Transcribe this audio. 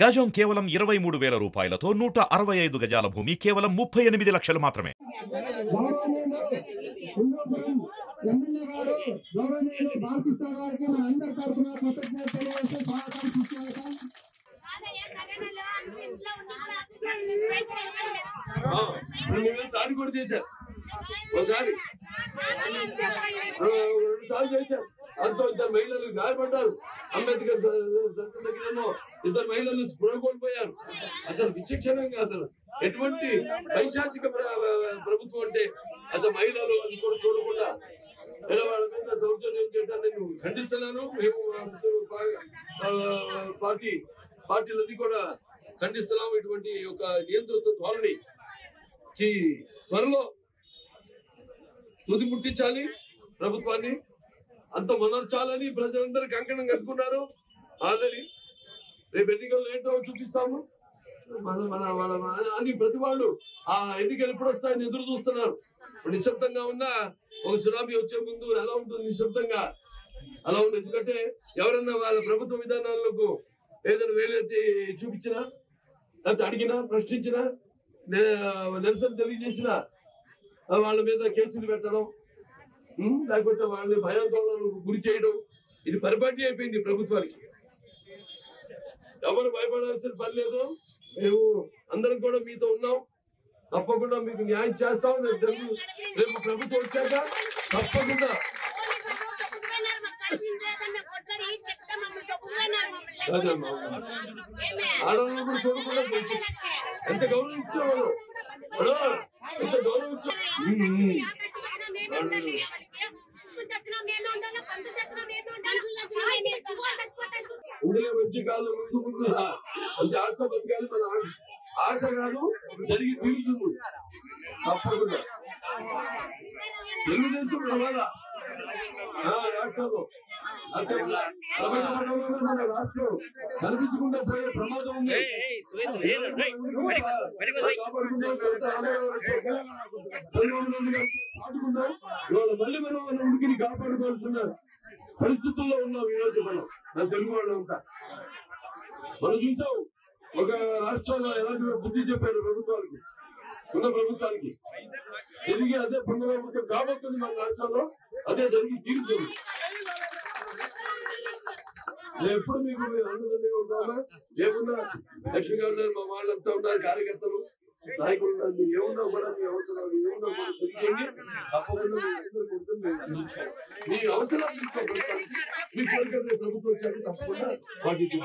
గజం కేవలం 23,000 రూపాయలతో 165 గజాల భూమి కేవలం 38 లక్షలు మాత్రమే. దాడి కూడా చేశారు ఒకసారి, 2 సార్లు చేశారు. అంతో 2 మహిళలు గాయపడ్డారు. అంబేద్కర్ సర్కిల్ దగ్గరేమో 2 మహిళలు స్పృహ కోల్పోయారు. అసలు విచక్షణంగా అసలు ఎటువంటి పైశాచిక ప్రభుత్వం అంటే అసలు మహిళలు అది కూడా చూడకుండా వాళ్ళ మీద దౌర్జన్యం చేయడాన్ని నేను ఖండిస్తున్నాను. మేము పార్టీలన్నీ కూడా ఖండిస్తున్నాము. ఇటువంటి ఒక నియంత్రిత ధోరణికి త్వరలో తుది ముట్టించాలి. ప్రభుత్వాన్ని అంత మొదర్చాలని ప్రజలందరూ కంకణం కట్టుకున్నారు. ఆల్రెడీ రేపు ఎన్నికలు ఏంటో చూపిస్తాము అని ప్రతి వాళ్ళు ఆ ఎన్నికలు ఎప్పుడు వస్తాయని ఎదురు చూస్తున్నారు. నిశ్శబ్దంగా ఉన్న ఒక సునామీ వచ్చే ముందు ఎలా ఉంటుంది, నిశ్శబ్దంగా అలా ఉంది. ఎందుకంటే ఎవరన్నా వాళ్ళ ప్రభుత్వ విధానాలకు ఏదైనా వేలెత్తి చూపించినా, లేకపోతే అడిగినా, ప్రశ్నించినా, నిరసన తెలియజేసినా వాళ్ళ మీద కేసులు పెట్టడం, లేకపోతే వాళ్ళని భయాందోళనకు గురి చేయడం, ఇది పరిపాటి అయిపోయింది ప్రభుత్వానికి. ఎవరు భయపడాల్సిన పని లేదు. మేము అందరం కూడా మీతో ఉన్నాం. తప్పకుండా మీకు న్యాయం చేస్తాం. రేపు ప్రభుత్వం వచ్చాక తప్పకుండా ఆడవాళ్ళు కూడా చూడకుండా ఎంత గౌరవం ఇచ్చేవాళ్ళు, ఎంత గౌరవం ఇచ్చా. మంచి కాదు, ముందు ముందు అంటే ఆశ బతకాలి. మన ఆశ కాదు, జరిగి తీరుతుంది తప్పకుండా. తెలుగుదేశం రవాణా రాష్ట్రంలో అంటే మన రాష్ట్రం కనిపించకుండా పోయే ప్రమాదం ఉంది. మళ్ళీ మనం మన ఉనికిని కాపాడుకోవాల్సిన పరిస్థితుల్లో ఉన్నాం ఈ రోజు. మనం నా తెలుగు వాళ్ళు ఉంటా. మనం చూసాం ఒక రాష్ట్రంలో ఎలాంటి బుద్ధి చెప్పారు ప్రభుత్వానికి, ఉన్న ప్రభుత్వానికి. తిరిగి అదే పునరావృతం కాబోతుంది మన రాష్ట్రంలో. అదే జరిగి తీరుతుంది. ఎప్పుడు మీకు ఆనందంగా ఉంటామా? ఏమున్నా లక్ష్మి గారు ఉన్నారు, మా వాళ్ళంతా ఉన్నారు, కార్యకర్తలు, నాయకులు ఉన్నారు. మీరు ఏమున్నా కూడా మీ అవసరాలు ఏమున్నా కూడా తెలియజేయండి. తప్పకుండా మీ అవసరాలు మీ కోరికలు ప్రభుత్వం వచ్చాక తప్పకుండా పాటించారు.